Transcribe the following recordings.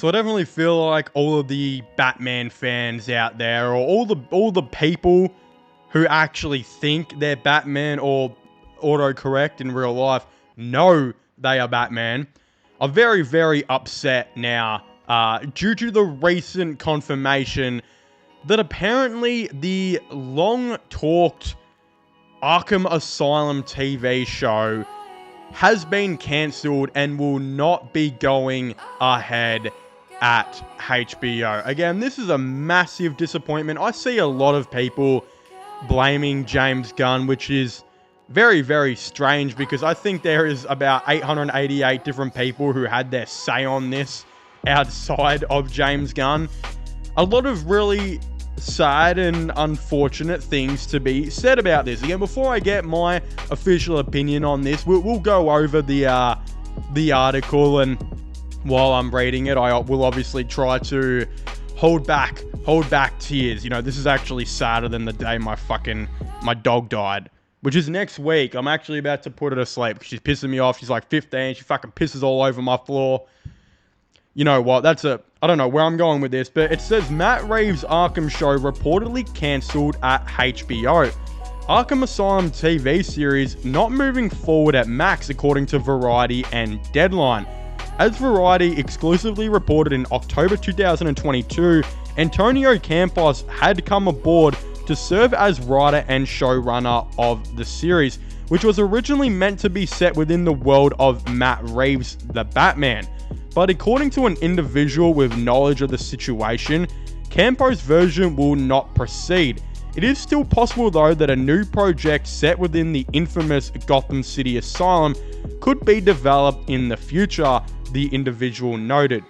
So I definitely feel like all of the Batman fans out there, or all the people who actually think they're Batman or autocorrect in real life know they are Batman, are very, very upset now due to the recent confirmation that apparently the long-talked Arkham Asylum TV show has been cancelled and will not be going ahead at HBO. Again, this is a massive disappointment. I see a lot of people blaming James Gunn, which is very, very strange because I think there is about 888 different people who had their say on this outside of James Gunn. A lot of really sad and unfortunate things to be said about this. Again, before I get my official opinion on this, we'll go over the article, and while I'm reading it, I will obviously try to hold back tears. You know, this is actually sadder than the day my dog died, which is next week. I'm actually about to put her to sleep because she's pissing me off. She's like 15. She fucking pisses all over my floor. You know what? I don't know where I'm going with this, but it says Matt Reeves' Arkham show reportedly cancelled at HBO. Arkham Asylum TV series not moving forward at Max, according to Variety and Deadline. As Variety exclusively reported in October 2022, Antonio Campos had come aboard to serve as writer and showrunner of the series, which was originally meant to be set within the world of Matt Reeves' The Batman. But according to an individual with knowledge of the situation, Campos' version will not proceed. It is still possible though that a new project set within the infamous Gotham City Asylum could be developed in the future, the individual noted.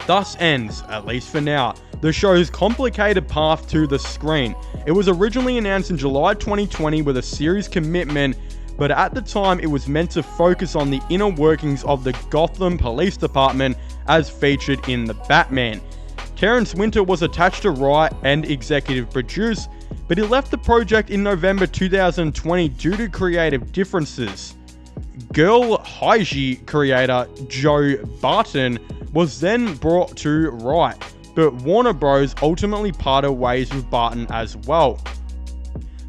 Thus ends, at least for now, the show's complicated path to the screen. It was originally announced in July 2020 with a series commitment, but at the time it was meant to focus on the inner workings of the Gotham Police Department as featured in The Batman. Terrence Winter was attached to write and executive produce, but he left the project in November 2020 due to creative differences. Girl Hygie creator Joe Barton was then brought to write, but Warner Bros. Ultimately parted ways with Barton as well.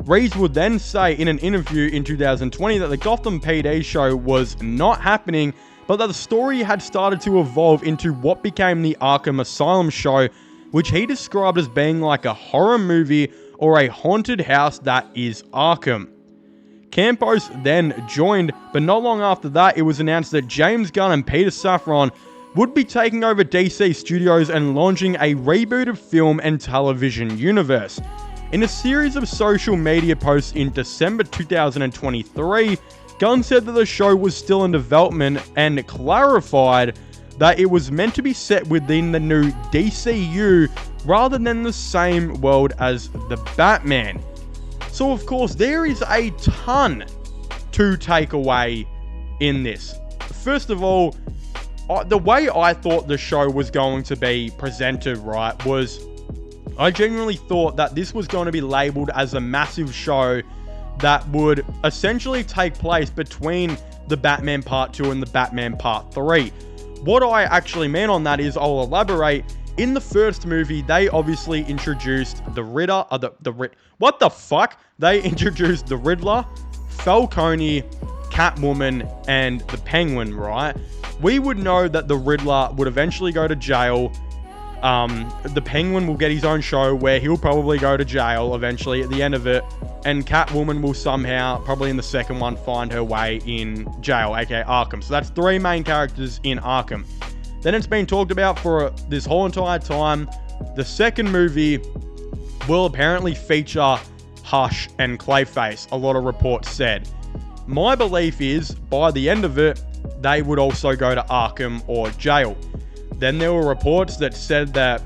Reeves would then say in an interview in 2020 that the Gotham PD show was not happening, but that the story had started to evolve into what became the Arkham Asylum show, which he described as being like a horror movie or a haunted house that is Arkham. Campos then joined, but not long after that, it was announced that James Gunn and Peter Safran would be taking over DC Studios and launching a rebooted film and television universe. In a series of social media posts in December 2023, Gunn said that the show was still in development and clarified that it was meant to be set within the new DCU rather than the same world as the Batman. So of course, there is a ton to take away in this. First of all, the way I thought the show was going to be presented, right, was I genuinely thought that this was going to be labeled as a massive show that would essentially take place between the Batman Part 2 and the Batman Part 3. What I actually meant on that is, I'll elaborate. In the first movie, they obviously introduced the Riddler, what the fuck? They introduced the Riddler, Falcone, Catwoman, and the Penguin, right? We would know that the Riddler would eventually go to jail. The Penguin will get his own show where he'll probably go to jail eventually at the end of it, and Catwoman will somehow, probably in the second one, find her way in jail, aka Arkham. So that's three main characters in Arkham. Then it's been talked about for this whole entire time. The second movie will apparently feature Hush and Clayface, a lot of reports said. My belief is, by the end of it, they would also go to Arkham or jail. Then there were reports that said that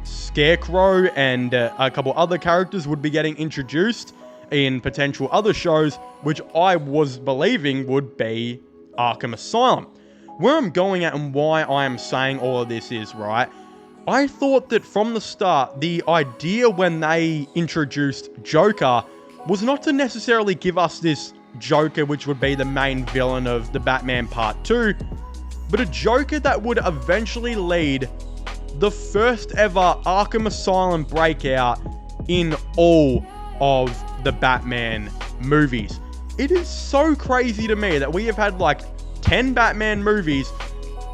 Scarecrow and a couple other characters would be getting introduced in potential other shows, which I was believing would be Arkham Asylum. Where I'm going at and why I am saying all of this is, right, I thought that from the start, the idea when they introduced Joker was not to necessarily give us this Joker, which would be the main villain of the Batman Part 2, but a Joker that would eventually lead the first ever Arkham Asylum breakout in all of the Batman movies. It is so crazy to me that we have had like 10 Batman movies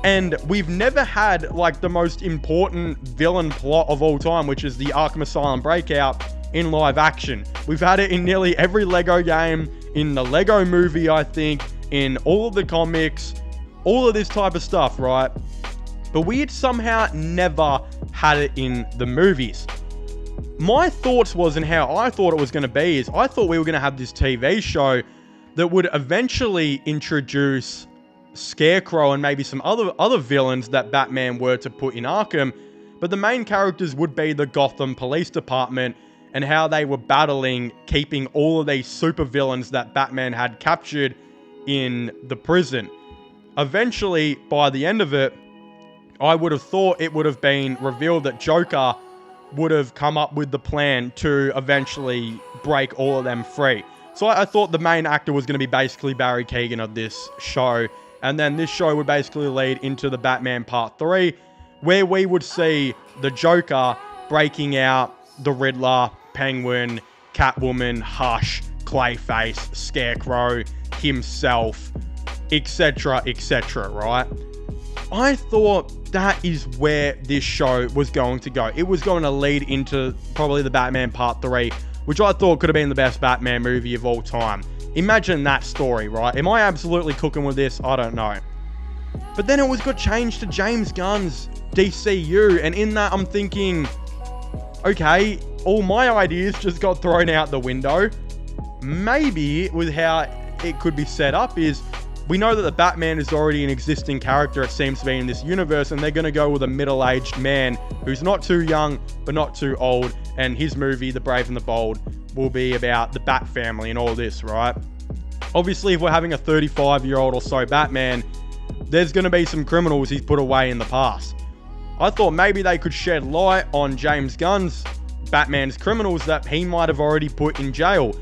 and we've never had like the most important villain plot of all time, which is the Arkham Asylum breakout in live action. We've had it in nearly every Lego game, in the Lego movie, I think, in all of the comics, all of this type of stuff, right? But we had somehow never had it in the movies. My thoughts was, and how I thought it was going to be, is I thought we were going to have this TV show that would eventually introduce Scarecrow and maybe some other villains that Batman were to put in Arkham, but the main characters would be the Gotham Police Department and how they were battling keeping all of these super villains that Batman had captured in the prison. Eventually, by the end of it, I would have thought it would have been revealed that Joker would have come up with the plan to eventually break all of them free. So I thought the main actor was going to be basically Barry Keoghan of this show. And then this show would basically lead into the Batman Part 3, where we would see the Joker breaking out the Riddler, Penguin, Catwoman, Hush, Clayface, Scarecrow, himself, etc., right? I thought that is where this show was going to go. It was going to lead into probably the Batman Part 3, which I thought could have been the best Batman movie of all time. Imagine that story, right? Am I absolutely cooking with this? I don't know. But then it was got changed to James Gunn's DCU, and in that I'm thinking, okay, all my ideas just got thrown out the window. Maybe with how it could be set up is, we know that the Batman is already an existing character, it seems to be, in this universe, and they're going to go with a middle-aged man who's not too young, but not too old, and his movie, The Brave and the Bold, will be about the Bat family and all this, right? Obviously, if we're having a 35-year-old or so Batman, there's going to be some criminals he's put away in the past. I thought maybe they could shed light on James Gunn's Batman's criminals that he might have already put in jail.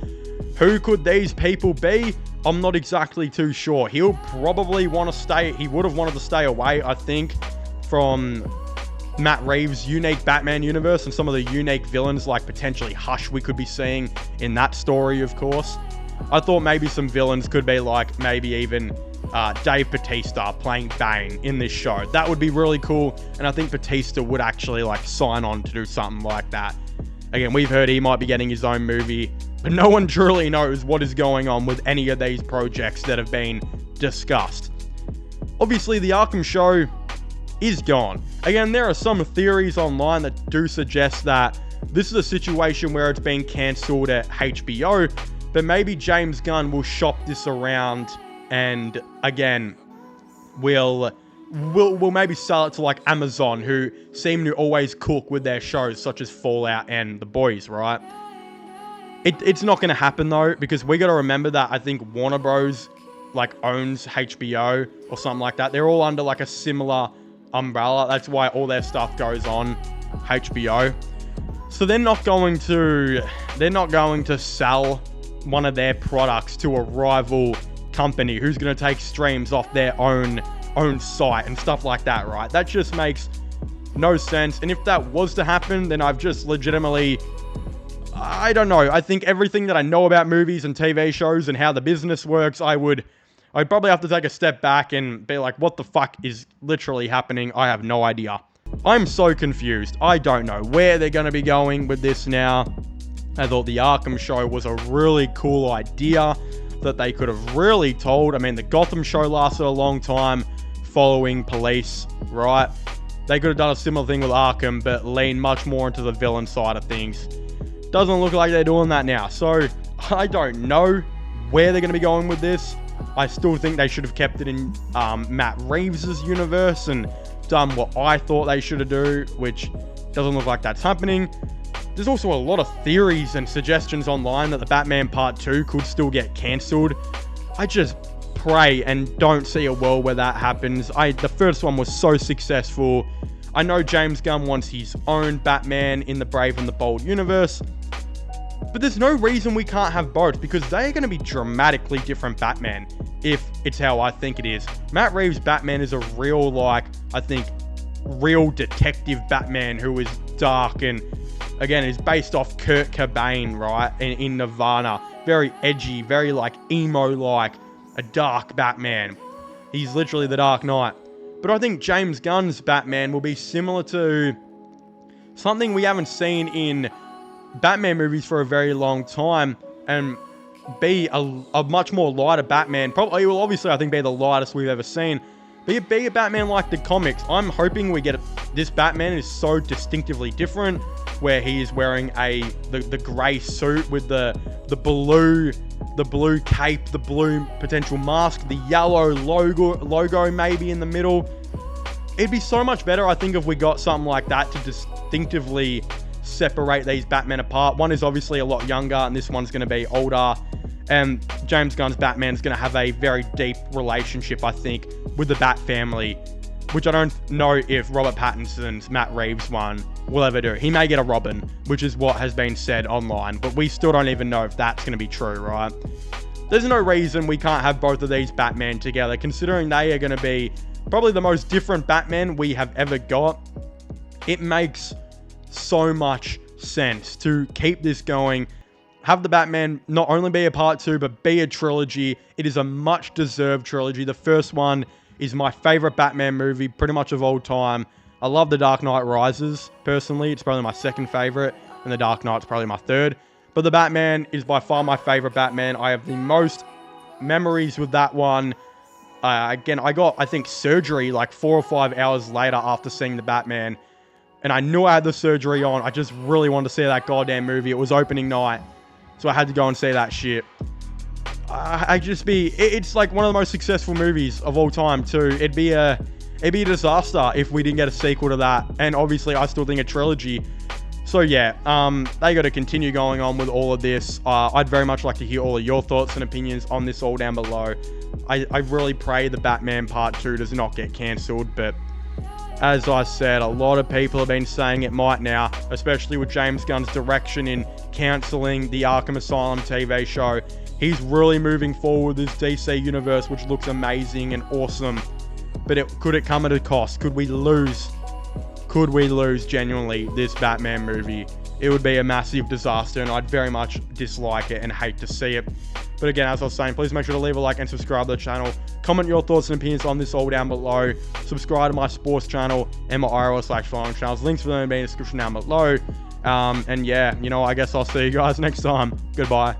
Who could these people be? I'm not exactly too sure. He'll probably want to stay, he would have wanted to stay away, I think, from Matt Reeves' unique Batman universe and some of the unique villains, like potentially Hush we could be seeing in that story, of course. I thought maybe some villains could be like maybe even Dave Bautista playing Bane in this show. That would be really cool, and I think Bautista would actually like sign on to do something like that. Again, we've heard he might be getting his own movie, but no one truly knows what is going on with any of these projects that have been discussed. Obviously, the Arkham show is gone. Again, there are some theories online that do suggest that this is a situation where it's been cancelled at HBO, but maybe James Gunn will shop this around and, again, we'll maybe sell it to like Amazon, who seem to always cook with their shows such as Fallout and The Boys, right? It's not going to happen though, because we got to remember that I think Warner Bros. Like owns HBO or something like that. They're all under like a similar umbrella. That's why all their stuff goes on HBO. So they're not going to sell one of their products to a rival company who's going to take streams off their own site and stuff like that, right? That just makes no sense. And if that was to happen, then I've just legitimately, I don't know. I think everything that I know about movies and TV shows and how the business works, I'd probably have to take a step back and be like, what the fuck is literally happening? I have no idea. I'm so confused. I don't know where they're going to be going with this now. I thought the Arkham show was a really cool idea that they could have really told. I mean, the Gotham show lasted a long time following police, right? They could have done a similar thing with Arkham, but lean much more into the villain side of things. Doesn't look like they're doing that now. So I don't know where they're going to be going with this. I still think they should have kept it in Matt Reeves' universe and done what I thought they should have done, which doesn't look like that's happening. There's also a lot of theories and suggestions online that the Batman Part 2 could still get cancelled. I just pray and don't see a world where that happens. The first one was so successful. I know James Gunn wants his own Batman in the Brave and the Bold universe. But there's no reason we can't have both, because they are going to be dramatically different Batman, if it's how I think it is. Matt Reeves' Batman is a real, like, I think, real detective Batman who is dark and, again, is based off Kurt Cobain, right, in Nirvana. Very edgy, very, like, emo-like, a dark Batman. He's literally the Dark Knight. But I think James Gunn's Batman will be similar to something we haven't seen in Batman movies for a very long time, and be a much more lighter Batman. Probably will obviously, I think, be the lightest we've ever seen. Be a Batman like the comics. I'm hoping we get this Batman is so distinctively different, where he is wearing the grey suit with the blue cape, the blue potential mask, the yellow logo maybe in the middle. It'd be so much better, I think, if we got something like that to distinctively separate these Batmen apart. One is obviously a lot younger, and this one's going to be older. And James Gunn's Batman is going to have a very deep relationship, I think, with the Bat family, which I don't know if Robert Pattinson's Matt Reeves one will ever do. He may get a Robin, which is what has been said online, but we still don't even know if that's going to be true, right? There's no reason we can't have both of these Batman together, considering they are going to be probably the most different Batman we have ever got. It makes so much sense to keep this going. Have the Batman not only be a part 2, but be a trilogy. It is a much deserved trilogy. The first one is my favorite Batman movie pretty much of all time. I love The Dark Knight Rises, personally. It's probably my second favorite, and The Dark Knight's probably my third. But the Batman is by far my favorite Batman. I have the most memories with that one. Again, I got, I think, surgery like 4 or 5 hours later after seeing the Batman. And I knew I had the surgery on. I just really wanted to see that goddamn movie. It was opening night, so I had to go and see that shit. It's like one of the most successful movies of all time too. It'd be a disaster if we didn't get a sequel to that. And obviously, I still think a trilogy. So yeah, they got to continue going on with all of this. I'd very much like to hear all of your thoughts and opinions on this all down below. I really pray the Batman Part 2 does not get cancelled, but as I said, a lot of people have been saying it might now, especially with James Gunn's direction in cancelling the Arkham Asylum TV show. He's really moving forward this DC universe, which looks amazing and awesome. But could it come at a cost? Could we lose genuinely this Batman movie? It would be a massive disaster, and I'd very much dislike it and hate to see it. But again, as I was saying, please make sure to leave a like and subscribe to the channel. Comment your thoughts and opinions on this all down below. Subscribe to my sports channel and my IRL/following channels. Links for them will be in the description down below. And yeah, I guess I'll see you guys next time. Goodbye.